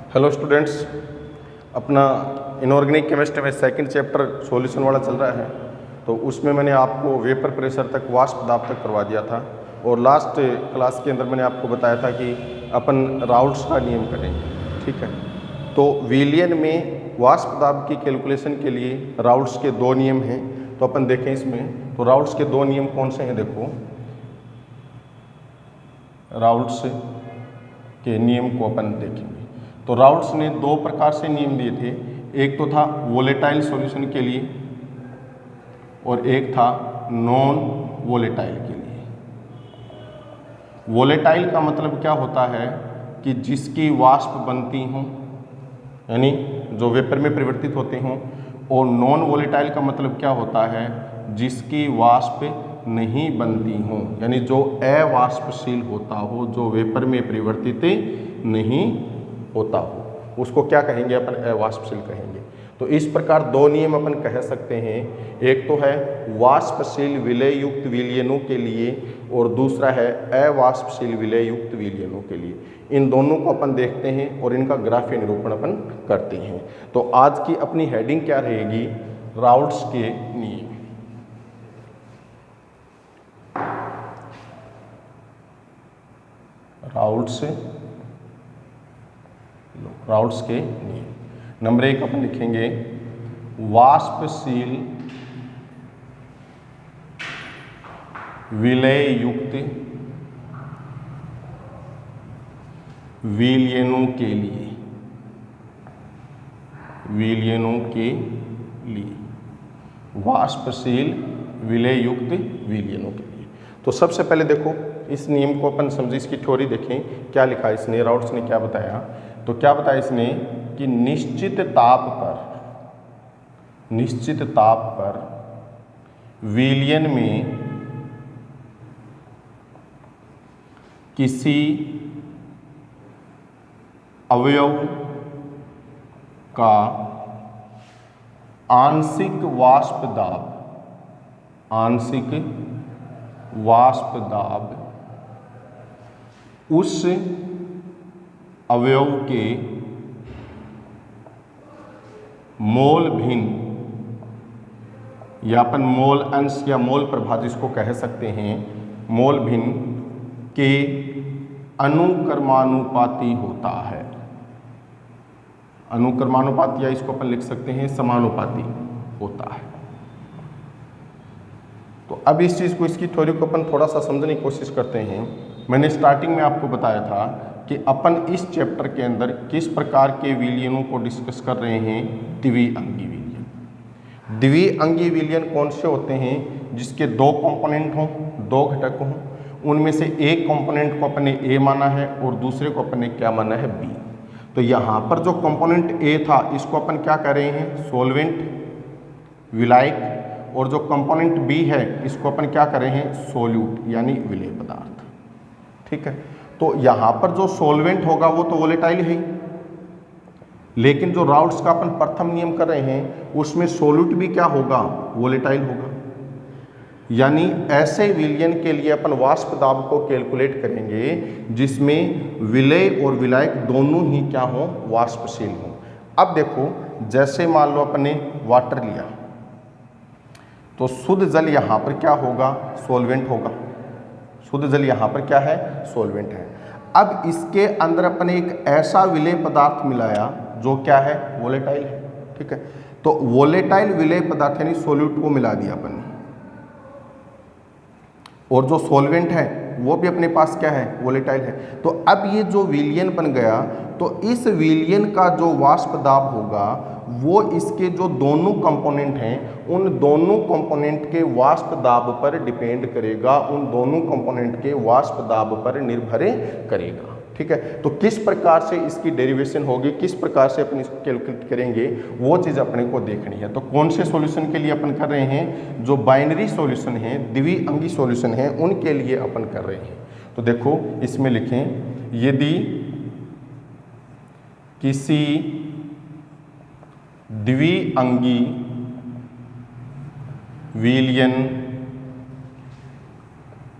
Hello students, अपना inorganic chemistry में second chapter solution वाला चल रहा है। तो उसमें मैंने आपको वेपर प्रेशर तक, वाष्प दाब तक करवा दिया था और लास्ट क्लास के अंदर मैंने आपको बताया था कि अपन राउल्ट्स का नियम करेंगे। ठीक है, तो विलियन में वाष्प दाब की कैलकुलेशन के लिए राउल्ट्स के दो नियम हैं। तो अपन देखें इसमें, तो राउल्ट्स के दो नियम कौन से हैं। देखो, राउल्ट्स के नियम को अपन देखेंगे। तो राउल्ट्स ने दो प्रकार से नियम दिए थे, एक तो था वोलेटाइल सॉल्यूशन के लिए और एक था नॉन वोलेटाइल के लिए। वोलेटाइल का मतलब क्या होता है कि जिसकी वाष्प बनती हों, यानी जो वेपर में परिवर्तित होते हों, और नॉन वोलेटाइल का मतलब क्या होता है, जिसकी वाष्प नहीं बनती हों, यानी जो अवाष्पशील होता हो, जो वेपर में परिवर्तित नहीं होता हो, उसको क्या कहेंगे अपन, अवाष्पशील कहेंगे। तो इस प्रकार दो नियम अपन कह सकते हैं, एक तो है वाष्पशील विलय युक्त विलयनों के लिए और दूसरा है अवाष्पशील विलय युक्त विलयनों के लिए। इन दोनों को अपन देखते हैं और इनका ग्राफीय निरूपण अपन करते हैं। तो आज की अपनी हेडिंग क्या रहेगी, राउल्ट्स के नियम। राउल्ट्स के नियम। नंबर एक अपन लिखेंगे वाष्पशील विलय युक्त विलयनों के लिए, वाष्पशील विलय युक्त विलयनों के लिए। तो सबसे पहले देखो, इस नियम को अपन समझे, इसकी थ्योरी देखें क्या लिखा है इसने, राउल्ट्स ने क्या बताया। तो क्या बताया इसने कि निश्चित ताप पर विलयन में किसी अवयव का आंशिक वाष्प दाब उस अवयव के मोल भिन्न, या अपन मोल अंश या मोल प्रभाव जिसको कह सकते हैं, मोल भिन्न के अनुक्रमानुपाती होता है। अनुक्रमानुपाती, या इसको अपन लिख सकते हैं समानुपाती होता है। तो अब इस चीज़ को, इसकी थ्योरी को अपन थोड़ा सा समझने की कोशिश करते हैं। मैंने स्टार्टिंग में आपको बताया था कि अपन इस चैप्टर के अंदर किस प्रकार के विलयनों को डिस्कस कर रहे हैं, द्विअंगी विलयन। द्विअंगी विलयन कौन से होते हैं, जिसके दो कंपोनेंट हों, दो घटक हों, उनमें से एक कंपोनेंट को अपने ए माना है और दूसरे को अपने क्या माना है, बी। तो यहाँ पर जो कंपोनेंट ए था, इसको अपन क्या कह रहे हैं, सॉल्वेंट, विलायक, और जो कंपोनेंट बी है, इसको अपन क्या कर रहे हैं, सोल्यूट, यानी विलेय पदार्थ। ठीक है, तो यहाँ पर जो सॉल्वेंट होगा वो तो वोलेटाइल है, लेकिन जो राउल्ट्स का अपन प्रथम नियम कर रहे हैं, उसमें सोल्यूट भी क्या होगा, वोलेटाइल होगा। यानी ऐसे विलयन के लिए अपन वाष्प दाब को कैलकुलेट करेंगे जिसमें विलेय और विलायक दोनों ही क्या हो, वाष्पशील हो। अब देखो, जैसे मान लो अपने वाटर लिया, तो शुद्ध जल यहाँ पर क्या होगा, सॉल्वेंट होगा। शुद्ध जल यहाँ पर क्या है, सॉल्वेंट है। अब इसके अंदर अपन एक ऐसा विलेय पदार्थ मिलाया जो क्या है, वोलेटाइल है। ठीक है, तो वोलेटाइल विलेय पदार्थ यानी सोल्यूट को मिला दिया अपन, और जो सॉल्वेंट है वो भी अपने पास क्या है, वोलेटाइल है। तो अब ये जो विलयन बन गया, तो इस विलयन का जो वाष्प दाब होगा वो इसके जो दोनों कंपोनेंट हैं, उन दोनों कंपोनेंट के वाष्प दाब पर डिपेंड करेगा, उन दोनों कंपोनेंट के वाष्प दाब पर निर्भर करेगा। ठीक है, तो किस प्रकार से इसकी डेरिवेशन होगी, किस प्रकार से अपन इसको कैलकुलेट करेंगे, वो चीज़ अपने को देखनी है। तो कौन से सॉल्यूशन के लिए अपन कर रहे हैं, जो बाइनरी सॉल्यूशन है, द्विअंगी सॉल्यूशन है, उनके लिए अपन कर रहे हैं। तो देखो, इसमें लिखें, यदि किसी द्विअंगी विलयन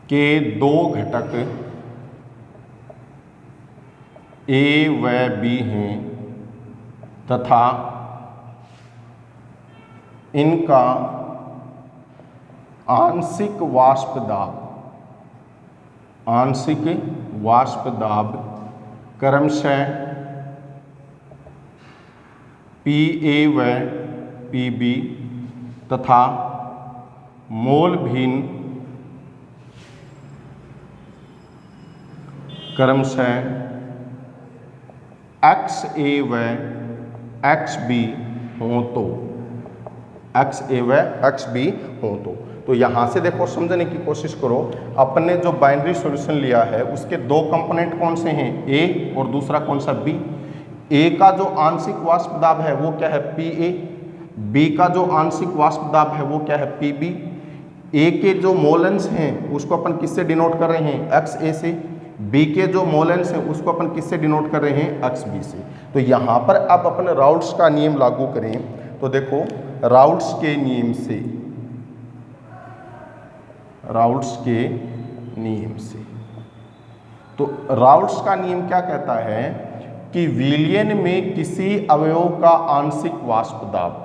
के दो घटक ए व बी हैं, तथा इनका आंशिक वाष्प दाब क्रमशः PA व PB तथा मोल भिन्न क्रमशः XA व XB हो तो यहाँ से देखो समझने की कोशिश करो। अपने जो बाइनरी सॉल्यूशन लिया है उसके दो कंपोनेंट कौन से हैं, A और दूसरा कौन सा B। A का जो आंशिक वाष्प दाब है वो क्या है PA, B का जो आंशिक वाष्प दाब है वो क्या है PB। A के जो मोलेंस हैं उसको अपन किससे डिनोट कर रहे हैं, XA से। B के जो मोलेंस हैं उसको अपन किससे डिनोट कर रहे हैं, XB से। तो यहाँ पर अब अपन राउल्ट्स का नियम लागू करें तो देखो राउल्ट्स के नियम से तो राउल्ट्स का नियम क्या कहता है कि विलयन में किसी अवयव का आंशिक वाष्प दाब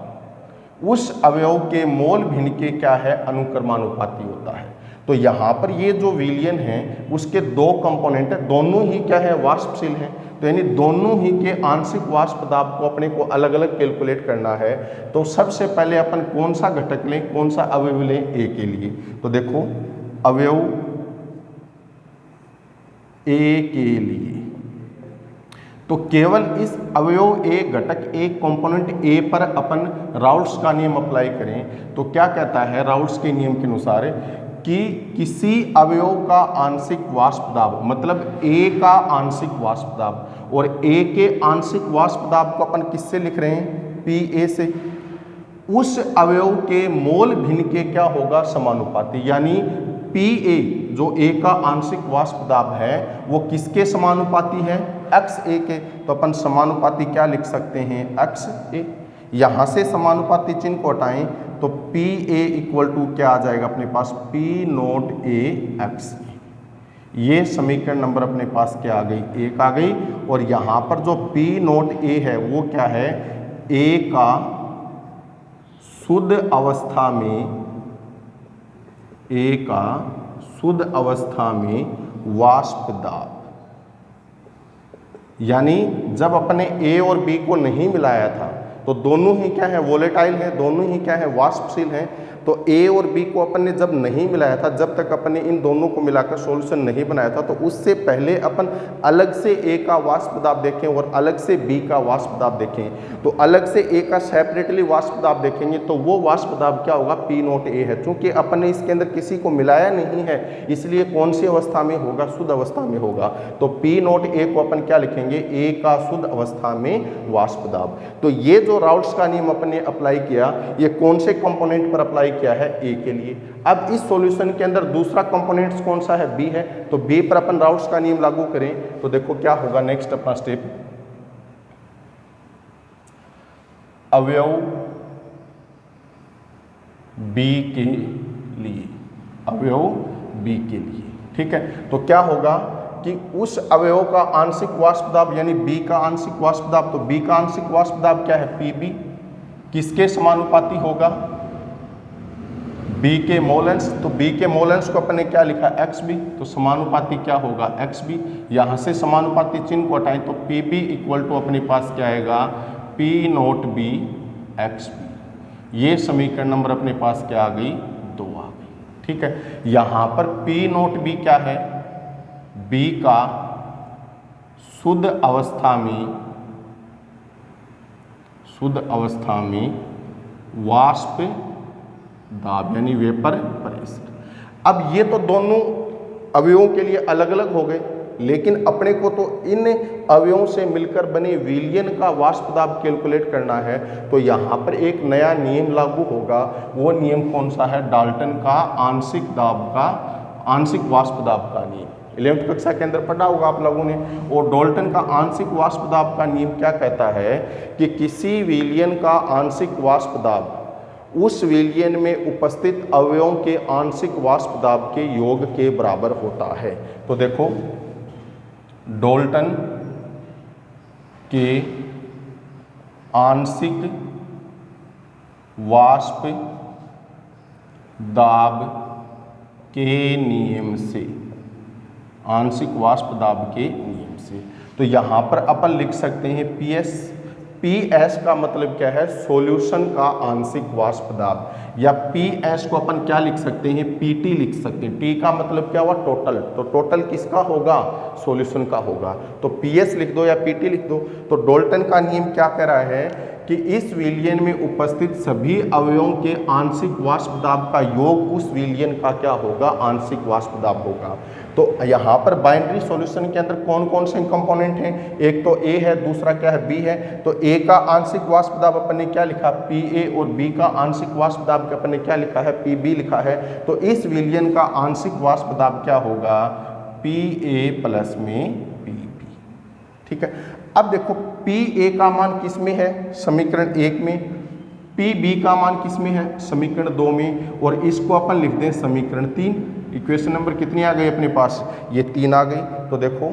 उस अवयव के मोल भिन्न के क्या है, अनुक्रमानुपाती होता है। तो यहाँ पर ये जो विलयन है उसके दो कंपोनेंट है, दोनों ही क्या है, वाष्पशील हैं। तो यानी दोनों ही के आंशिक वाष्प दाब को अपने को अलग अलग कैलकुलेट करना है। तो सबसे पहले अपन कौन सा घटक लें, कौन सा अवयव लें A के लिए। तो देखो अवयव A के लिए तो केवल इस अवयव A घटक एक कंपोनेंट A पर अपन राउल्ट्स का नियम अप्लाई करें तो क्या कहता है राउल्ट्स के नियम के अनुसार कि किसी अवयव का आंशिक वाष्प दाब मतलब A का आंशिक वाष्प दाब और A के आंशिक वाष्प दाब को अपन किससे लिख रहे हैं, PA से। उस अवयव के मोल भिन्न के क्या होगा, समानुपाती। यानी PA जो A का आंशिक वाष्प दाब है वो किसके समानुपाती है, XA के। तो अपन समानुपाती क्या लिख सकते हैं, XA। यहाँ से समानुपाती चिन्ह को हटाएं तो PA इक्वल टू क्या आ जाएगा अपने पास, P नोट A XA। ये समीकरण नंबर अपने पास क्या आ गई, 1 आ गई। और यहाँ पर जो P नोट A है वो क्या है, A का शुद्ध अवस्था में वाष्प दाब। यानी जब अपने A और B को नहीं मिलाया था तो दोनों ही क्या है, वोलेटाइल है, दोनों ही क्या है, वाष्पशील हैं। तो A और B को अपन ने जब नहीं मिलाया था, जब तक अपन ने इन दोनों को मिलाकर सॉल्यूशन नहीं बनाया था, तो उससे पहले अपन अलग से A का वाष्प दाब देखें और अलग से B का वाष्प दाब देखें। तो अलग से A का सेपरेटली वाष्प दाब देखेंगे तो वो वाष्प दाब क्या होगा, P नोट A है। चूंकि अपन ने इसके अंदर किसी को मिलाया नहीं है इसलिए कौन सी अवस्था में होगा, शुद्ध अवस्था में होगा। तो P नोट A को अपन क्या लिखेंगे, A का शुद्ध अवस्था में वाष्प दाब। तो ये जो राउल्ट्स का नियम अपन ने अप्लाई किया ये कौन से कंपोनेंट पर अप्लाई किया है, A के लिए। अब इस सॉल्यूशन के अंदर दूसरा कंपोनेंट कौन सा है, B है। तो B पर अपन राउल्ट्स का नियम लागू करें तो देखो क्या होगा, नेक्स्ट अपना स्टेप, अवयव B के लिए, अवयव B के लिए, ठीक है। तो क्या होगा कि उस अवयव का आंशिक वाष्प दाब यानी B का आंशिक वाष्प दाब, तो B का आंशिक वाष्प दाब क्या है, PB, किसके समानुपाती होगा, B के मोलेंस। तो B के मोलेंस को अपन ने क्या लिखा, XB, तो समानुपाती क्या होगा, XB। यहाँ से समानुपाती चिन्ह को हटाएं तो PB इक्वल टू अपने पास क्या आएगा, P नोट B XB। ये समीकरण नंबर अपने पास क्या आ गई, 2 आ गई, ठीक है। यहाँ पर P नोट B क्या है, B का शुद्ध अवस्था में वाष्प दाब यानी वेपर प्रेशर। अब ये तो दोनों अवयवों के लिए अलग अलग हो गए, लेकिन अपने को तो इन अवयवों से मिलकर बने विलयन का वाष्प दाब कैलकुलेट करना है। तो यहाँ पर एक नया नियम लागू होगा, वो नियम कौन सा है, डाल्टन का आंशिक वाष्प दाब का नियम। 11वीं कक्षा के अंदर पढ़ा होगा आप लोगों ने। और डाल्टन का आंशिक वाष्प दाब का नियम क्या कहता है कि किसी विलयन का आंशिक वाष्प दाब उस विलयन में उपस्थित अवयवों के आंशिक वाष्प दाब के योग के बराबर होता है। तो देखो डाल्टन के आंशिक वाष्प दाब के नियम से, आंशिक वाष्प दाब के नियम से। तो यहाँ पर अपन लिख सकते हैं पीएस। पीएस का मतलब क्या है? सॉल्यूशन का आंशिक वाष्प दाब, या पीएस को अपन क्या लिख सकते हैं? पीटी लिख सकते हैं। टी का मतलब क्या हुआ? टोटल। तो टोटल किसका होगा? सॉल्यूशन का होगा। तो पीएस लिख दो या पीटी लिख दो। तो डाल्टन का नियम क्या कह रहा है कि इस विलयन में उपस्थित सभी अवयवों के आंशिक वाष्प दाब का योग उस विलयन का क्या होगा? आंशिक वाष्प दाब होगा। तो यहाँ पर बाइनरी सॉल्यूशन के अंदर कौन कौन से कंपोनेंट हैं? एक तो ए है, दूसरा क्या है? बी है। तो ए का आंशिक वाष्प दाब अपन ने क्या लिखा? पी ए, और बी का आंशिक वाष्प दाब अपन ने क्या लिखा है? पी बी लिखा है। तो इस विलयन का आंशिक वाष्प दाब क्या होगा? पी ए प्लस में पी बी। ठीक है। अब देखो पी ए का मान किस में है? समीकरण 1 में। पी बी का मान किस में है? समीकरण 2 में। और इसको अपन लिख दें समीकरण 3। इक्वेशन नंबर कितनी आ गई अपने पास? ये 3 आ गई। तो देखो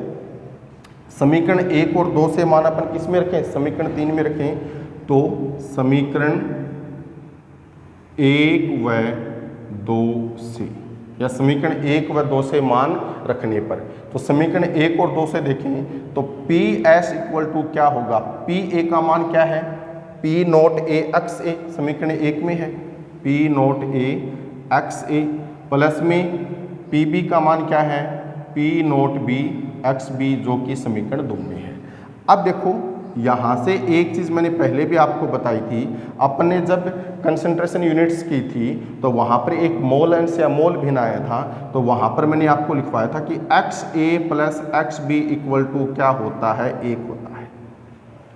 समीकरण 1 और 2 से मान अपन किस में रखें? समीकरण 3 में रखें। तो समीकरण 1 व 2 से, या समीकरण 1 व 2 से मान रखने पर, तो समीकरण 1 और 2 से देखें तो पी एस इक्वल टू क्या होगा? पी ए का मान क्या है? P note A X A, समीकरण 1 में है। P note A X A plus में पी बी का मान क्या है? P note B X B, जो कि समीकरण 2 में है। अब देखो यहाँ से एक चीज़ मैंने पहले भी आपको बताई थी, अपने जब कंसंट्रेशन यूनिट्स की थी तो वहाँ पर एक मोल अंश या मोल भिन्न आया था। तो वहाँ पर मैंने आपको लिखवाया था कि X A plus X B equal to क्या होता है? 1 होता है।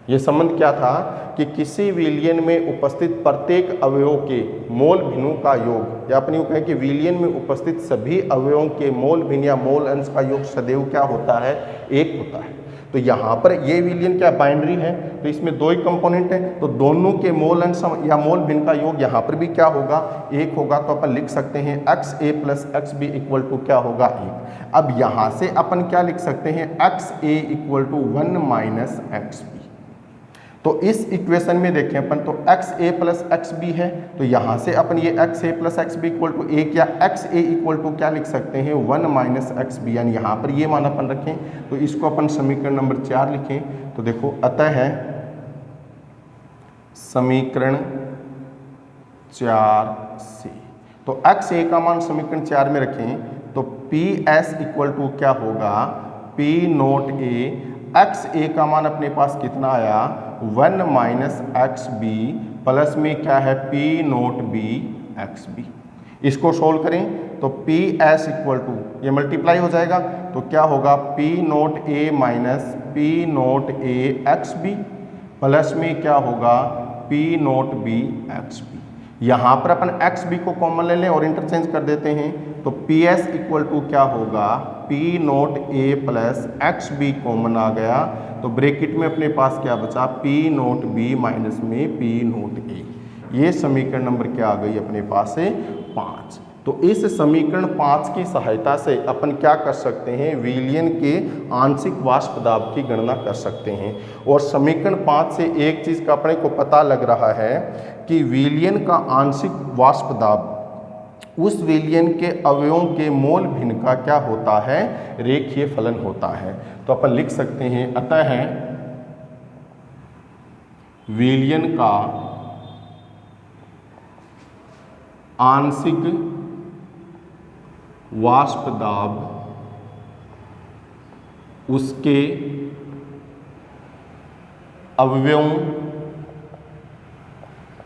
ये संबंध क्या था कि किसी विलयन में उपस्थित प्रत्येक अवयवों के मोल भिन्नों का योग, या अपन यूँ कहें कि विलयन में उपस्थित सभी अवयवों के मोल भिन्न या मोल अंश का योग सदैव क्या होता है? 1 होता है। तो यहाँ पर ये विलयन क्या बाइनरी है, तो इसमें 2 ही कंपोनेंट हैं, तो दोनों के मोल अंश या मोल भिन्न का योग यहाँ पर भी क्या होगा? 1 होगा। तो अपन लिख सकते हैं X A plus X B equal to क्या होगा? 1। अब यहाँ से अपन क्या लिख सकते हैं? X A equal to 1 minus X B. तो इस इक्वेशन में देखें अपन, तो X A plus X B है, तो यहाँ से अपन ये X A plus X B equal to 1 या एक्स ए इक्वल टू क्या लिख सकते हैं? 1 माइनस एक्स बी, यानी यहाँ पर ये मान अपन रखें तो इसको अपन समीकरण नंबर 4 लिखें। तो देखो अतः है समीकरण 4 से, तो एक्स ए का मान समीकरण 4 में रखें तो पी एस इक्वल टू क्या होगा? P note A, X A का मान अपने पास कितना आया? 1 माइनस एक्स बी प्लस में क्या है? P note B X B. इसको सोल्व करें तो पी एस इक्वल टू, ये मल्टीप्लाई हो जाएगा तो क्या होगा? P note A minus P note A X B plus में क्या होगा? P note B X B. यहाँ पर अपन एक्स बी को कॉमन ले लें और इंटरचेंज कर देते हैं तो पी एस इक्वल टू क्या होगा? पी नोट ए प्लस एक्स बी कॉमन आ गया, तो ब्रैकेट में अपने पास क्या बचा? पी नोट बी माइनस में पी नोट ए। ये समीकरण नंबर क्या आ गई अपने पास से? 5। तो इस समीकरण 5 की सहायता से अपन क्या कर सकते हैं? विलयन के आंशिक वाष्प दाब की गणना कर सकते हैं। और समीकरण 5 से एक चीज़ का अपने को पता लग रहा है कि विलयन का आंशिक वाष्प दाब उस विलयन के अवयवों के मोल भिन्न का क्या होता है? रेखीय फलन होता है। तो अपन लिख सकते हैं अतः है विलयन का आंशिक वाष्प दाब उसके अवयवों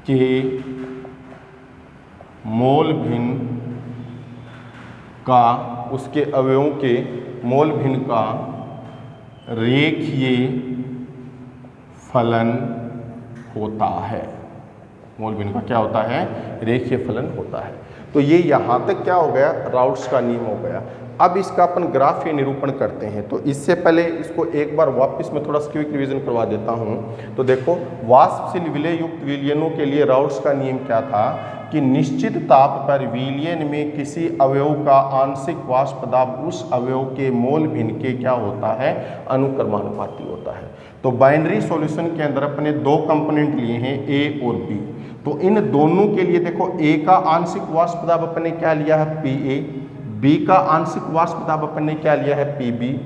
के मोल भिन्न का, उसके अवयवों के मोल भिन्न का रेखीय फलन होता है। मोल भिन्न का क्या होता है? रेखीय फलन होता है। तो ये यहाँ तक क्या हो गया? राउट्स का नियम हो गया। अब इसका अपन ग्राफ या निरूपण करते हैं। तो इससे पहले इसको एक बार वापस मैं थोड़ा क्विक रिवीजन करवा देता हूँ। तो देखो वाष्पशील विलय युक्त विलयनों के लिए राउट्स का नियम क्या था कि निश्चित ताप पर विलयन में किसी अवयव का आंशिक वाष्प दाब उस अवयव के मोल भिन्न के क्या होता है? अनुक्रमानुपाती होता है। तो बाइनरी सॉल्यूशन के अंदर अपने दो कंपोनेंट लिए हैं ए और बी। तो इन दोनों के लिए देखो ए का आंशिक वाष्प दाब अपन ने क्या लिया है पीए, बी का आंशिक वाष्प दाब अपन ने क्या लिया है पीबी।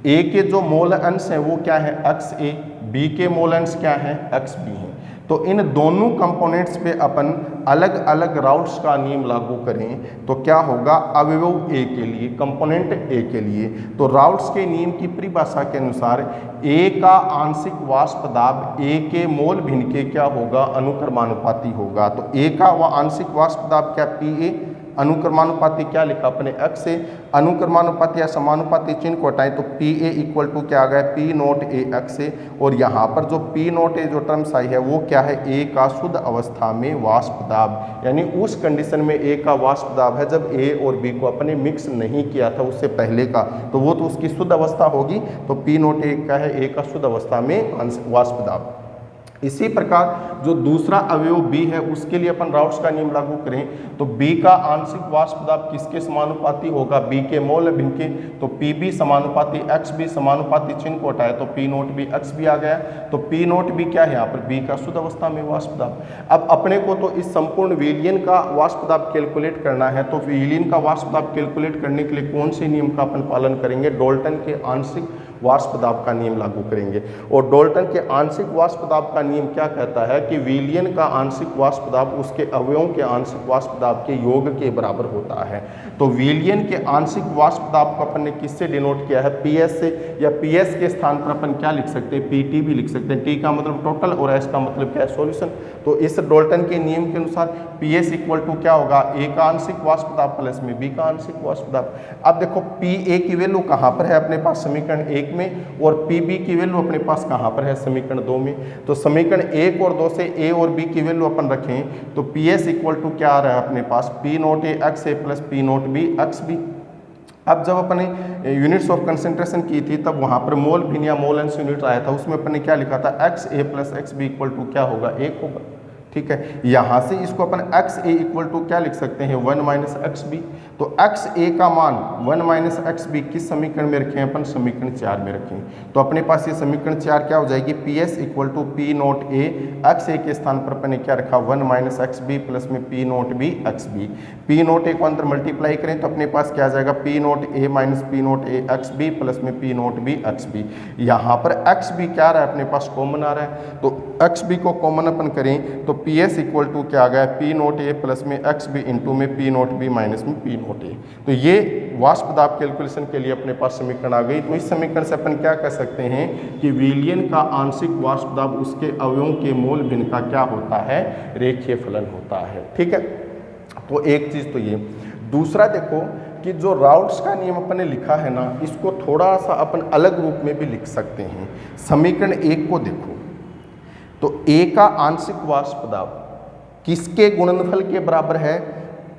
ए के जो मोल अंश हैं वो क्या है एक्स ए, बी के मोल अंश क्या है एक्स बी है। तो इन दोनों कंपोनेंट्स पे अपन अलग अलग राउट्स का नियम लागू करें तो क्या होगा, अवयव ए के लिए, कंपोनेंट ए के लिए, तो राउट्स के नियम की परिभाषा के अनुसार ए का आंशिक वाष्प दाब ए के मोल भिन्न के क्या होगा, अनुक्रमानुपाती होगा। तो ए का वह आंशिक वाष्प दाब क्या पी ए, अनुक्रमानुपाती क्या लिखा अपने एक्स से, अनुक्रमानुपाती या समानुपाती चिन्ह को हटाएं तो पी ए इक्वल टू क्या आ गया पी नोट ए एक्स से। और यहाँ पर जो पी नोट ए जो टर्म्स आई है वो क्या है, ए का शुद्ध अवस्था में वाष्प दाब, यानी उस कंडीशन में ए का वाष्प दाब है जब ए और बी को अपने मिक्स नहीं किया था उससे पहले का, तो वो तो उसकी शुद्ध अवस्था होगी। तो पी नोट ए का है ए का शुद्ध अवस्था में वाष्प दाब। इसी प्रकार जो दूसरा अवयव बी है उसके लिए अपन राउट्स का नियम लागू करें तो बी का आंशिक वाष्प दाब किसके समानुपाती होगा, बी के मोल भिन्न के। तो पी बी समानुपाती एक्स बी, समानुपाती चिन्ह को हटाए तो P note B X B आ गया। तो पी नोट बी क्या है यहाँ पर, बी का शुद्ध अवस्था में वाष्प दाब। अब अपने को तो इस संपूर्ण विलयन का वाष्प दाब कैलकुलेट करना है, तो विलयन का वाष्प दाब कैलकुलेट करने के लिए कौन से नियम का अपन पालन करेंगे, डाल्टन के आंशिक वाष्प दाब का नियम लागू करेंगे। और डाल्टन के आंशिक वाष्प दाब का नियम क्या कहता है कि विलयन का आंशिक वाष्प दाब उसके अवयवों के आंशिक वाष्प दाब के योग के बराबर होता है। तो विलयन के आंशिक वाष्प दाब को अपन ने किससे डिनोट किया है, पीएस से, या पीएस के स्थान पर अपन क्या लिख सकते हैं, पीटी भी लिख सकते हैं। टी का मतलब टोटल और एस का मतलब क्या है, सॉल्यूशन। तो इस डाल्टन के नियम के अनुसार पीएस इक्वल टू क्या होगा, ए का आंशिक वाष्प दाब प्लस में बी का आंशिक वाष्प दाब। अब देखो पी ए की वैल्यू कहाँ पर है अपने पास, समीकरण 1 में, और पी बी की वैल्यू अपने पास कहाँ पर है, समीकरण 2 में। तो समीकरण 1 और 2 से ए और बी की वैल्यू अपन रखें तो पी एस इक्वल टू क्या आ रहा है अपने पास, P note A X A plus P note B X B. अब जब अपने यूनिट्स ऑफ कंसंट्रेशन की थी तब वहाँ पर मोल भिन्न या मोल अंश यूनिट आया था, उसमें अपन ने क्या लिखा था, X A plus X B equal to क्या होगा, 1 होगा। ठीक है, यहाँ से इसको अपन एक्स ए इक्वल टू क्या लिख सकते हैं, 1 माइनस एक्स बी। तो एक्स ए का मान 1 माइनस एक्स बी किस समीकरण में रखें अपन, समीकरण 4 में रखें। तो अपने पास ये समीकरण 4 क्या हो जाएगी, P S equal to P note A, X A के स्थान पर अपन ने क्या रखा, 1 माइनस एक्स बी प्लस में P note B X B. P note A को अंदर मल्टीप्लाई करें तो अपने पास क्या आ जाएगा, P note A minus P note A X B plus में P note B X B. यहाँ पर एक्स बी क्या आ रहा है अपने पास, कॉमन आ रहा है। तो एक्स बी को कॉमन अपन करें तो पी एस इक्वल टू क्या आ गया, पी नोट ए प्लस में एक्स बी इंटू में पी नोट बी माइनस में पी नोट ए। तो ये वाष्प दाब कैलकुलेशन के लिए अपने पास समीकरण आ गई। तो इस समीकरण से अपन क्या कह सकते हैं कि विलयन का आंशिक वाष्प दाब उसके अवयवों के मोल भिन्न का क्या होता है, रेखीय फलन होता है। ठीक है, तो एक चीज तो ये। दूसरा देखो कि जो राउट्स का नियम अपन ने लिखा है ना, इसको थोड़ा सा अपन अलग रूप में भी लिख सकते हैं। समीकरण 1 को देखो तो ए का आंशिक वाष्प दाब किसके गुणनफल के बराबर है,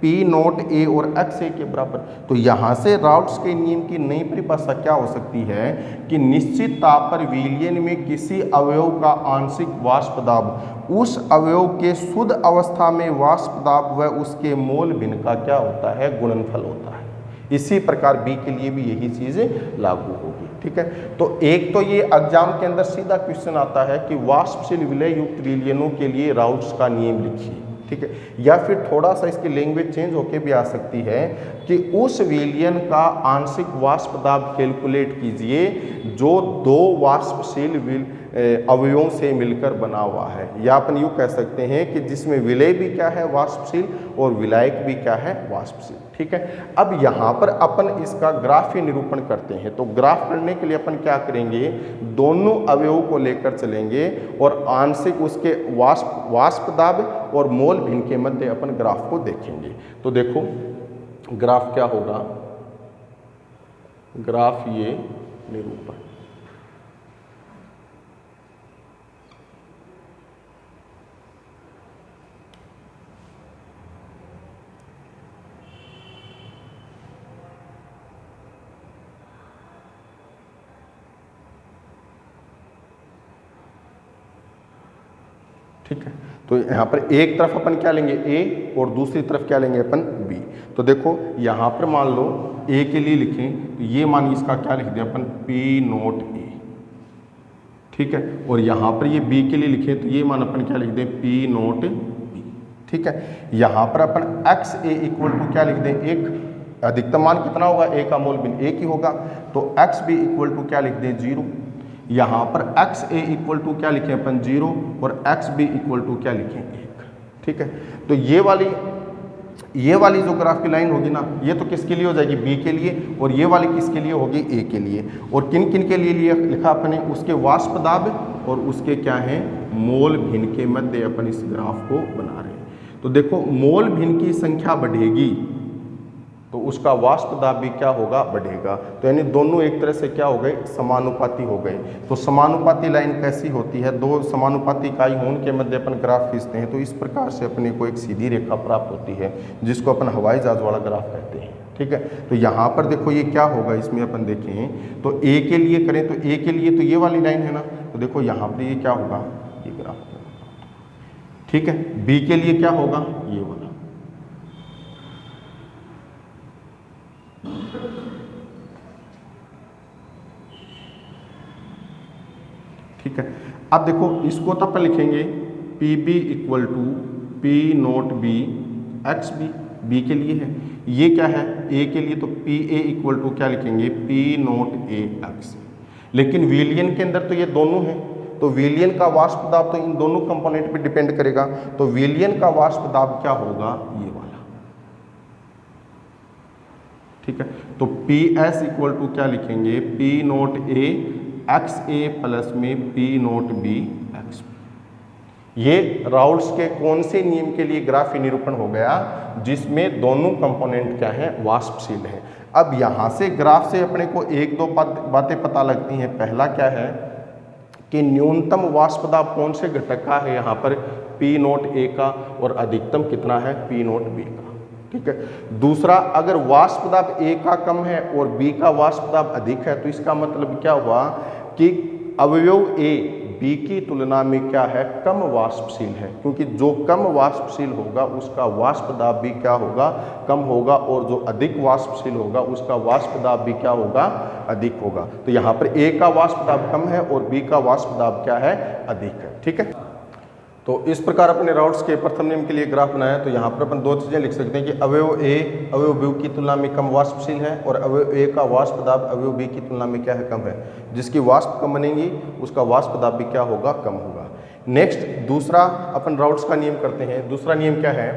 पी नोट ए और एक्स ए के बराबर। तो यहाँ से राउट्स के नियम की नई परिभाषा क्या हो सकती है कि निश्चित ताप पर विलयन में किसी अवयव का आंशिक वाष्प दाब उस अवयव के शुद्ध अवस्था में वाष्प दाब व उसके मोल भिन्न का क्या होता है, गुणनफल होता है। इसी प्रकार बी के लिए भी यही चीजें लागू होगी। ठीक है, तो एक तो ये एग्जाम के अंदर सीधा क्वेश्चन आता है कि वाष्पशील विलय युक्त विलयनों के लिए राउट्स का नियम लिखिए। ठीक है, या फिर थोड़ा सा इसकी लैंग्वेज चेंज होके भी आ सकती है कि उस विलयन का आंशिक वाष्प दाब कैलकुलेट कीजिए जो दो वाष्पशील अवयवों से मिलकर बना हुआ है, या अपन यूँ कह सकते हैं कि जिसमें विलय भी क्या है, वाष्पशील, और विलायक भी क्या है, वाष्पशील। ठीक है, अब यहाँ पर अपन इसका ग्राफीय निरूपण करते हैं। तो ग्राफ करने के लिए अपन क्या करेंगे, दोनों अवयवों को लेकर चलेंगे और आंशिक उसके वाष्प दाब और मोल भिन्न के मध्य अपन ग्राफ को देखेंगे। तो देखो ग्राफ क्या होगा, ग्राफ ये निरूपण। ठीक है, तो यहाँ पर एक तरफ अपन क्या लेंगे ए और दूसरी तरफ क्या लेंगे अपन बी। तो देखो यहाँ पर मान लो ए के लिए लिखें तो ये मान इसका क्या लिख दिया अपन, पी नोट ए। ठीक है। और यहाँ पर ये बी के लिए लिखे तो ये मान अपन क्या लिख दें, पी नोट बी, ठीक है। यहाँ पर अपन एक्स ए इक्वल टू क्या लिख दें, एक अधिकतम मान कितना होगा, ए का मोल भिन्न एक ही होगा, तो एक्स बी इक्वल टू क्या लिख दें, 0। यहाँ पर एक्स ए इक्वल टू क्या लिखें अपन, 0, और एक्स बी इक्वल टू क्या लिखें, 1, ठीक है। तो ये वाली जो ग्राफ की लाइन होगी ना, ये तो किसके लिए हो जाएगी, बी के लिए, और ये वाली किसके लिए होगी, ए के लिए। और किन किन के लिए लिखा अपने, उसके वाष्प दाब और उसके क्या है, मोल भिन्न के मध्य अपन इस ग्राफ को बना रहे हैं। तो देखो मोल भिन्न की संख्या बढ़ेगी तो उसका वाष्प दाब भी क्या होगा, बढ़ेगा। तो यानी दोनों एक तरह से क्या हो गए, समानुपाती हो गए। तो समानुपाती लाइन कैसी होती है, दो समानुपाती इकाई होने के मध्य अपन ग्राफ खींचते हैं तो इस प्रकार से अपने को एक सीधी रेखा प्राप्त होती है जिसको अपन हवाई जहाज वाला ग्राफ कहते हैं, ठीक है। तो यहाँ पर देखो ये क्या होगा, इसमें अपन देखें तो ए के लिए करें तो ए के लिए तो ये वाली लाइन है ना, तो देखो यहाँ पर ये क्या होगा, ये ग्राफ, ठीक है। बी के लिए क्या होगा, ये वाला, ठीक है। अब देखो इसको तो अपन लिखेंगे P B equal to P note B X B, B के लिए है। ये क्या है, ए के लिए तो पी ए इक्वल टू क्या लिखेंगे, पी नोट ए एक्स। लेकिन विलियन के अंदर तो ये दोनों हैं, तो विलियन का वाष्प दाब तो इन दोनों कंपोनेंट पे डिपेंड करेगा। तो विलियन का वाष्प दाब क्या होगा, ये वाला, ठीक है। तो पी एस इक्वल टू क्या लिखेंगे, P note A X A plus में पी नोट बी एक्स। ये राउल्स के कौन से नियम के लिए ग्राफी निरूपण हो गया, जिसमें दोनों कंपोनेंट क्या है, वाष्पशील है। अब यहां से ग्राफ से अपने को एक दो बातें पता लगती हैं। पहला क्या है कि न्यूनतम वाष्प दाब कौन से घटक का है, यहाँ पर पी नोट ए का, और अधिकतम कितना है, पी नोट बी का, ठीक है। दूसरा, अगर वाष्प दाब ए का कम है और बी का वाष्प दाब अधिक है तो इसका मतलब क्या हुआ कि अवयव ए बी की तुलना में क्या है, कम वाष्पशील है, क्योंकि जो कम वाष्पशील होगा उसका वाष्प दाब भी क्या होगा, कम होगा, और जो अधिक वाष्पशील होगा उसका वाष्प दाब भी क्या होगा, अधिक होगा। तो यहाँ पर ए का वाष्प दाब कम है और बी का वाष्प दाब क्या है, अधिक है, ठीक है। तो इस प्रकार अपने राउल्स के प्रथम नियम के लिए ग्राफ बनाया। तो यहाँ पर अपन दो चीज़ें लिख सकते हैं कि अवयव ए अवयव बी की तुलना में कम वाष्पशील है, और अवयव ए का वाष्प दाब अवयव बी की तुलना में क्या है, कम है। जिसकी वाष्प कम बनेगी उसका वाष्प दाब भी क्या होगा, कम होगा। नेक्स्ट दूसरा अपन राउल्स का नियम करते हैं। दूसरा नियम क्या है,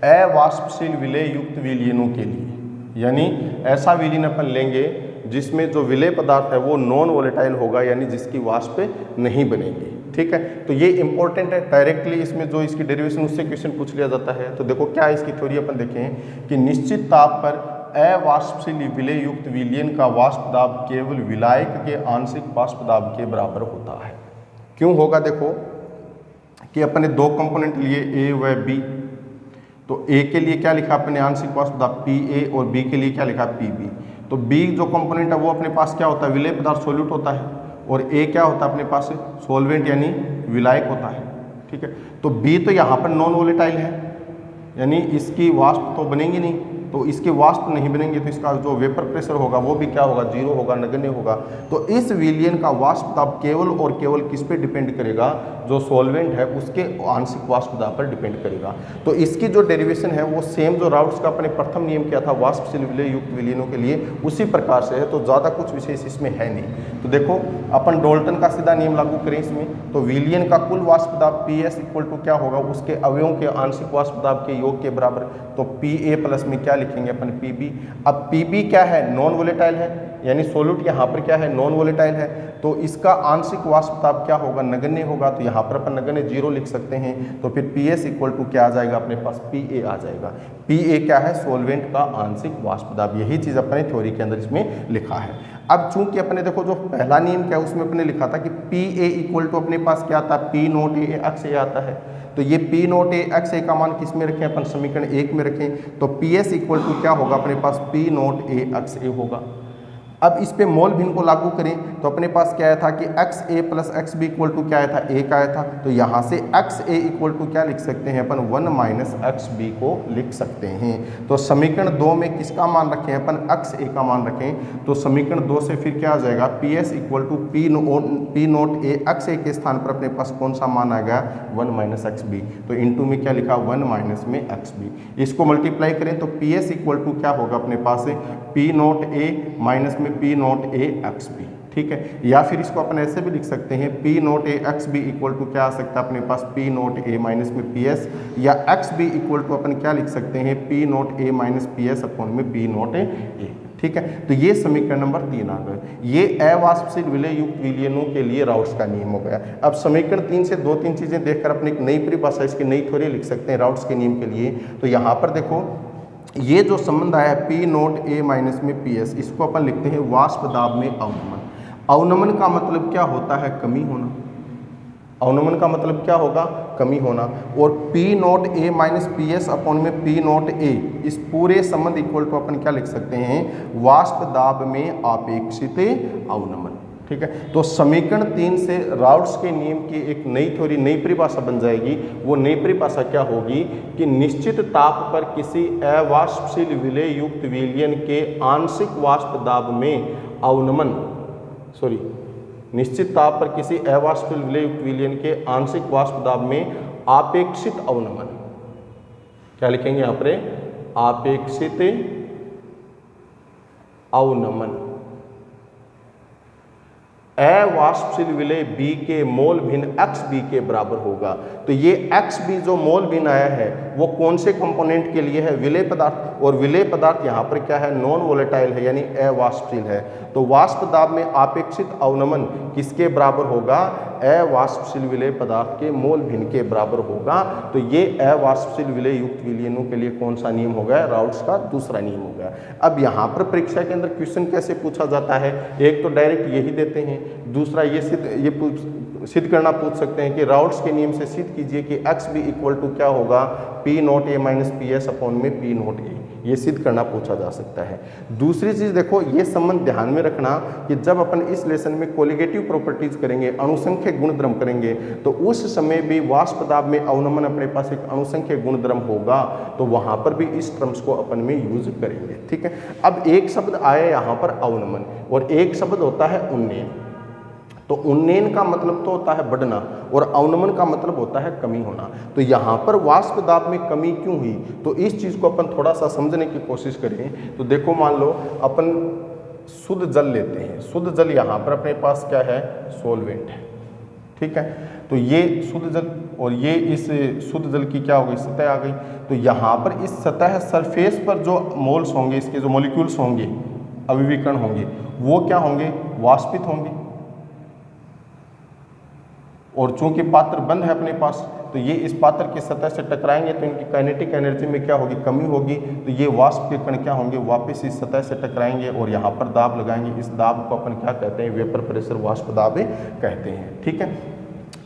अवाष्पशील विलय युक्त विलयनों के लिए, यानी ऐसा विलयन अपन लेंगे जिसमें जो विलय पदार्थ है वो नॉन वोलेटाइल होगा, यानी जिसकी वाष्प नहीं बनेगी, ठीक है। तो ये इंपॉर्टेंट है, डायरेक्टली इसमें जो इसकी डेरिवेशन उससे क्वेश्चन पूछ लिया जाता है। तो देखो क्या है इसकी थ्योरी, अपन देखें कि निश्चित ताप पर अवाष्पशील विलय युक्त विलयन का वाष्प दाब केवल विलायक के आंशिक वाष्प दाब के बराबर होता है। क्यों होगा, देखो कि अपने दो कंपोनेंट लिए ए व बी, तो ए के लिए क्या लिखा अपने आंशिक वाष्प दाब पी ए, और बी के लिए क्या लिखा पी बी। तो बी जो कंपोनेंट है वो अपने पास क्या होता है, विलय पदार्थ सोल्यूट होता है, और ए क्या होता है अपने पास, सॉल्वेंट यानी विलायक होता है, ठीक है। तो बी तो यहाँ पर नॉन वोलेटाइल है, यानी इसकी वाष्प तो बनेंगी नहीं, तो इसके वाष्प नहीं बनेंगे तो इसका जो वेपर प्रेशर होगा वो भी क्या होगा, 0 होगा, नगण्य होगा। तो इस विलयन का वाष्प दाब केवल और केवल किस पे डिपेंड करेगा, जो सॉल्वेंट है उसके आंशिक वाष्प दाब पर डिपेंड करेगा। तो इसकी जो डेरिवेशन है वो सेम जो राउल्स का अपने प्रथम नियम किया था वाष्पशील विलय युक्त विलयनों के लिए, उसी प्रकार से है। तो ज़्यादा कुछ विशेष इसमें है नहीं। तो देखो अपन डाल्टन का सीधा नियम लागू करें इसमें, तो विलयन का कुल वाष्प दाब पी एस इक्वल टू क्या होगा, उसके अवयवों के आंशिक वाष्प दाब के योग के बराबर। तो पी ए प्लस में क्या लिखेंगे अपन, पी बी। अब पी बी क्या है, नॉन वोलेटाइल है, यानी सोल्यूट यहाँ पर क्या है, नॉन वोलेटाइल है, तो इसका आंशिक वाष्प दाब क्या होगा, नगण्य होगा। तो यहाँ पर अपन नगण्य 0 लिख सकते हैं। तो फिर पी एस इक्वल टू क्या आ जाएगा, अपने पास पी ए आ जाएगा। पी ए क्या है, सॉल्वेंट का आंशिक वाष्प दाब। यही चीज़ अपने थ्योरी के अंदर इसमें लिखा है। अब चूंकि अपने देखो जो पहला नियम क्या है उसमें अपने लिखा था कि पी ए इक्वल टू अपने पास क्या आता है, पी नोट ए एक्स ए आता है। तो ये P note A X A का मान किस में रखें, अपन समीकरण 1 में रखें। तो पी एस इक्वल टू क्या होगा अपने पास, पी नोट ए एक्स ए होगा। अब इस पे मोल भिन्न को लागू करें तो अपने पास क्या आया था कि XA plus XB equal to क्या आया था, 1 आया था। तो यहाँ से XA इक्वल टू क्या लिख सकते हैं अपन, 1 माइनस XB को लिख सकते हैं। तो समीकरण 2 में किसका मान रखें अपन, XA का मान रखें। तो समीकरण 2 से फिर क्या आ जाएगा, PS equal to P naught A, XA के स्थान पर अपने पास कौन सा मान आ गया, 1 माइनस XB। तो इनटू में क्या लिखा, 1 माइनस में XB। इसको मल्टीप्लाई करें तो PS इक्वल टू क्या होगा अपने पास, P नोट A माइनस में P नोट A XB, ठीक है। या फिर इसको अपन ऐसे भी लिख सकते हैं, P naught A XB equal to क्या आ सकता है अपने पास, P नोट A माइनस में PS, या XB इक्वल टू अपन क्या लिख सकते हैं, P naught A minus PS upon में P नोट A, ठीक है। तो ये समीकरण नंबर 3 आ गया। ये अवाष्पशील विलय युक्त विलयनों के लिए राउट्स का नियम हो गया। अब समीकरण 3 से 2-3 चीजें देखकर अपने एक नई परिभाषा, इसकी नई थ्योरी लिख सकते हैं राउट्स के नियम के लिए। तो यहाँ पर देखो, ये जो संबंध आया है P नोट A माइनस में PS, इसको अपन लिखते हैं वाष्प दाब में अवनमन। अवनमन का मतलब क्या होता है, कमी होना। अवनमन का मतलब क्या होगा, कमी होना। और P naught A minus PS upon में P नोट A, इस पूरे संबंध इक्वल टू अपन क्या लिख सकते हैं, वाष्प दाब में आपेक्षित अवनमन, ठीक है। तो समीकरण 3 से राउट्स के नियम की एक नई थ्योरी, नई परिभाषा बन जाएगी। वो नई परिभाषा क्या होगी कि निश्चित ताप पर किसी अवाष्पशील विलय युक्त विलयन के आंशिक वाष्प दाब में अवनमन, निश्चित ताप पर किसी अवाष्पशील विलय युक्त विलयन के आंशिक वाष्प दाब में आपेक्षित अवनमन, क्या लिखेंगे यहाँ पर, आपेक्षित अवनमन अवाष्पशील विलय B के मोल भिन्न XB के बराबर होगा। तो ये XB जो मोल भिन्न आया है वो कौन से कंपोनेंट के लिए है, विलय पदार्थ। और विलय पदार्थ यहाँ पर क्या है, नॉन वोलेटाइल है, यानी अवाष्पशील है। तो वाष्प दाब में आपेक्षित अवनमन किसके बराबर होगा, अवाष्पशील विलय पदार्थ के मोल भिन्न के बराबर होगा। तो ये अवाष्पशील विलय युक्त विलयनों के लिए कौन सा नियम हो गया, राउट्स का दूसरा नियम हो गया। अब यहाँ पर परीक्षा के अंदर क्वेश्चन कैसे पूछा जाता है, एक तो डायरेक्ट यही देते हैं, दूसरा ये सिद्ध करना पूछ सकते हैं कि राउट्स के नियम से सिद्ध कीजिए कि XB इक्वल टू क्या होगा, P naught A minus PS upon में P नोट A, ये सिद्ध करना पूछा जा सकता है। दूसरी चीज देखो, ये संबंध ध्यान में रखना कि जब अपन इस लेसन में कोलिगेटिव प्रॉपर्टीज करेंगे, अणुसंख्यक गुणधर्म करेंगे, तो उस समय भी वाष्प दाब में अवनमन अपने पास एक अणुसंख्यक गुणधर्म होगा, तो वहां पर भी इस टर्म्स को अपन में यूज करेंगे, ठीक है। अब एक शब्द आया यहाँ पर अवनमन, और एक शब्द होता है उन्नयन। तो उन्नयन का मतलब तो होता है बढ़ना, और अवनमन का मतलब होता है कमी होना। तो यहाँ पर वाष्प दाब में कमी क्यों हुई, तो इस चीज़ को अपन थोड़ा सा समझने की कोशिश करें। तो देखो, मान लो अपन शुद्ध जल लेते हैं। शुद्ध जल यहाँ पर अपने पास क्या है, सॉल्वेंट है, ठीक है। तो ये शुद्ध जल और ये इस शुद्ध जल की क्या हो गई, सतह आ गई। तो यहाँ पर इस सतह सरफेस पर जो मोल्स होंगे, इसके जो मॉलिक्यूल्स होंगे, अभिविकर्ण होंगे, वो क्या होंगे, वाष्पित होंगे। और चूंकि पात्र बंद है अपने पास, तो ये इस पात्र की सतह से टकराएंगे तो इनकी काइनेटिक एनर्जी में क्या होगी, कमी होगी। तो ये वाष्प के कण क्या होंगे, वापस इस सतह से टकराएंगे और यहाँ पर दाब लगाएंगे। इस दाब को अपन क्या कहते हैं, वेपर प्रेशर वाष्प दाब कहते हैं, ठीक है।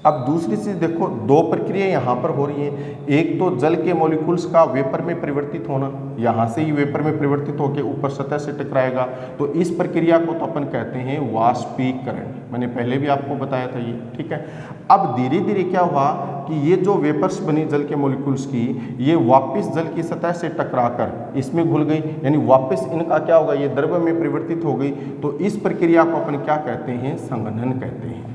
अब दूसरी चीज देखो, दो प्रक्रिया यहाँ पर हो रही है। एक तो जल के मॉलिक्यूल्स का वेपर में परिवर्तित होना, यहाँ से ही वेपर में परिवर्तित होकर ऊपर सतह से टकराएगा, तो इस प्रक्रिया को तो अपन कहते हैं वाष्पीकरण। मैंने पहले भी आपको बताया था ये, ठीक है। अब धीरे धीरे क्या हुआ कि ये जो वेपर्स बनी जल के मॉलिक्यूल्स की, ये वापस जल की सतह से टकराकर इसमें घुल गई, यानी वापस इनका क्या होगा, ये द्रव्य में परिवर्तित हो गई। तो इस प्रक्रिया को अपन क्या कहते हैं, संघनन कहते हैं।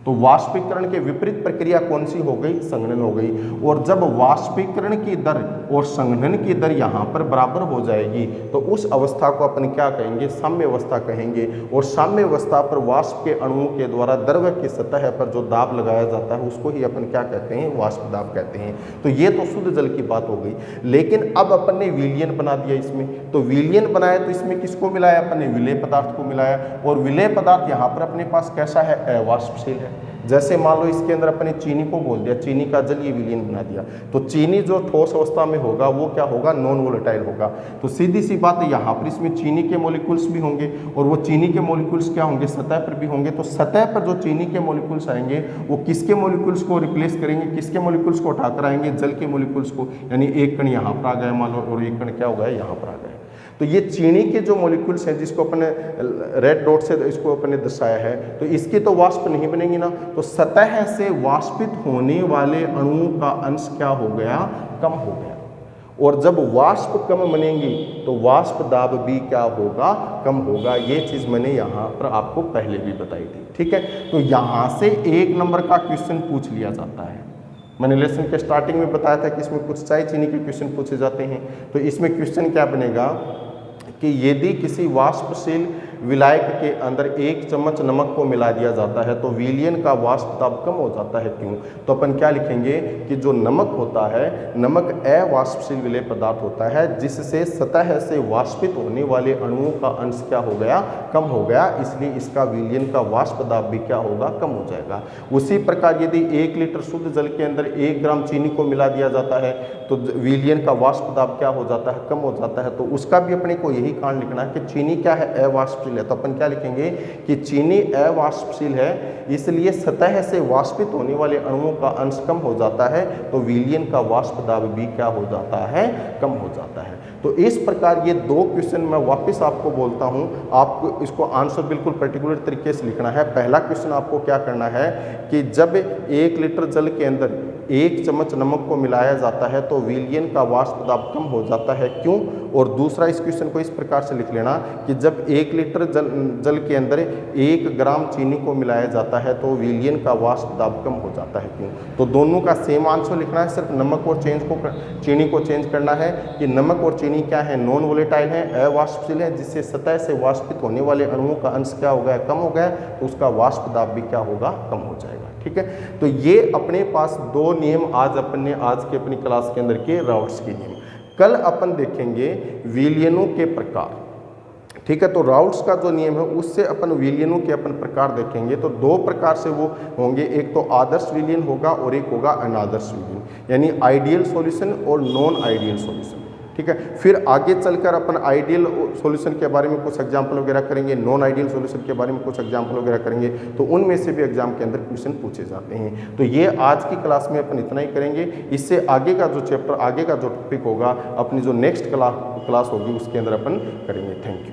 तो वाष्पीकरण के विपरीत प्रक्रिया कौन सी हो गई, संघनन हो गई। और जब वाष्पीकरण की दर और संघनन की दर यहाँ पर बराबर हो जाएगी, तो उस अवस्था को अपन क्या कहेंगे, साम्य अवस्था कहेंगे। और साम्य अवस्था पर वाष्प के अणुओं के द्वारा द्रव्य की सतह पर जो दाब लगाया जाता है, उसको ही अपन क्या कहते हैं, वाष्प दाब कहते हैं। तो ये तो शुद्ध जल की बात हो गई। लेकिन अब अपन ने विलयन बना दिया इसमें। तो विलयन बनाया तो इसमें किसको मिलाया, अपन ने विलय पदार्थ को मिलाया। और विलय पदार्थ यहाँ पर अपने पास कैसा है, अवाष्पशील है। जैसे मान लो इसके अंदर अपने चीनी को बोल दिया, चीनी का जल ये विलयन बना दिया, तो चीनी जो ठोस अवस्था में होगा वो क्या होगा, नॉन वोलेटाइल होगा। तो सीधी सी बात है, यहाँ पर इसमें चीनी के मॉलिक्यूल्स भी होंगे, और वो चीनी के मॉलिक्यूल्स क्या होंगे, सतह पर भी होंगे। तो सतह पर जो चीनी के मॉलिक्यूल्स आएंगे, वो किसके मॉलिक्यूल्स को रिप्लेस करेंगे, किसके मॉलिक्यूल्स को उठाकर आएंगे, जल के मॉलिक्यूल्स को। यानी एक कण यहाँ पर आ गया मान लो, और एक कण क्या हो गया, यहाँ पर आ गया। तो ये चीनी के जो मॉलिक्यूल्स हैं जिसको अपने रेड डॉट से इसको अपने दर्शाया है, तो इसकी तो वाष्प नहीं बनेगी ना, तो सतह से वाष्पित होने वाले अणुओं का अंश क्या हो गया, कम हो गया। और जब वाष्प कम बनेंगी तो वाष्प दाब भी क्या होगा, कम होगा। ये चीज़ मैंने यहाँ पर आपको पहले भी बताई थी, ठीक है। तो यहाँ से 1 नंबर का क्वेश्चन पूछ लिया जाता है। मैंने लेसन के स्टार्टिंग में बताया था कि इसमें कुछ चाय चीनी के क्वेश्चन पूछे जाते हैं। तो इसमें क्वेश्चन क्या बनेगा कि यदि किसी वाष्पशील विलायक के अंदर 1 चम्मच नमक को मिला दिया जाता है तो विलयन का वाष्प दाब कम हो जाता है, क्यों? तो अपन क्या लिखेंगे कि जो नमक होता है, नमक अवाष्पशील विलेय पदार्थ होता है जिससे सतह से वाष्पित होने वाले अणुओं का अंश क्या हो गया, कम हो गया, इसलिए इसका विलयन का वाष्प दाब भी क्या होगा, कम हो जाएगा। उसी प्रकार यदि 1 लीटर शुद्ध जल के अंदर 1 ग्राम चीनी को मिला दिया जाता है तो विलयन का वाष्प दाब क्या हो जाता है, कम हो जाता है। तो उसका भी अपने को यही कारण लिखना है कि चीनी क्या है, अवाष्पशील है। तो अपन क्या लिखेंगे कि चीनी अवाष्पशील है, इसलिए सतह से वाष्पित होने वाले अणुओं का अंश कम हो जाता है, तो विलयन का वाष्प दाब भी क्या हो जाता है, कम हो जाता है। तो इस प्रकार ये 2 क्वेश्चन मैं वापस आपको बोलता हूं, आपको इसको आंसर बिल्कुल पर्टिकुलर तरीके से लिखना है। पहला क्वेश्चन आपको क्या करना है कि जब 1 लीटर जल के अंदर 1 चम्मच नमक को मिलाया जाता है तो विलयन का वाष्प दाब कम हो जाता है, क्यों? और दूसरा इस क्वेश्चन को इस प्रकार से लिख लेना कि जब 1 लीटर जल के अंदर 1 ग्राम चीनी को मिलाया जाता है तो विलयन का वाष्प दाब कम हो जाता है, क्यों? तो दोनों का सेम आंसर लिखना है, सिर्फ नमक और चीनी को चेंज करना है कि नमक और चीनी क्या है, नॉन वोलेटाइल है, अवाष्पशील है, जिससे सतह से वाष्पित होने वाले अणुओं का अंश क्या हो गया, कम हो गया, तो उसका वाष्प दाब भी क्या होगा, कम हो जाएगा, ठीक है। तो ये अपने पास 2 नियम आज की अपनी क्लास के अंदर के राउट्स के नियम। कल अपन देखेंगे विलयनों के प्रकार, ठीक है। तो राउट्स का जो नियम है उससे अपन विलयनों के अपन प्रकार देखेंगे। तो 2 प्रकार से वो होंगे, एक तो आदर्श विलयन होगा और एक होगा अनादर्श विलयन, यानी आइडियल सॉल्यूशन और नॉन आइडियल सॉल्यूशन, ठीक है। फिर आगे चलकर अपन आइडियल सॉल्यूशन के बारे में कुछ एग्जाम्पल वगैरह करेंगे, नॉन आइडियल सॉल्यूशन के बारे में कुछ एग्जाम्पल वगैरह करेंगे, तो उनमें से भी एग्जाम के अंदर क्वेश्चन पूछे जाते हैं। तो ये आज की क्लास में अपन इतना ही करेंगे। इससे आगे का जो चैप्टर, आगे का जो टॉपिक होगा, अपनी जो नेक्स्ट क्लास होगी उसके अंदर अपन करेंगे। Thank you.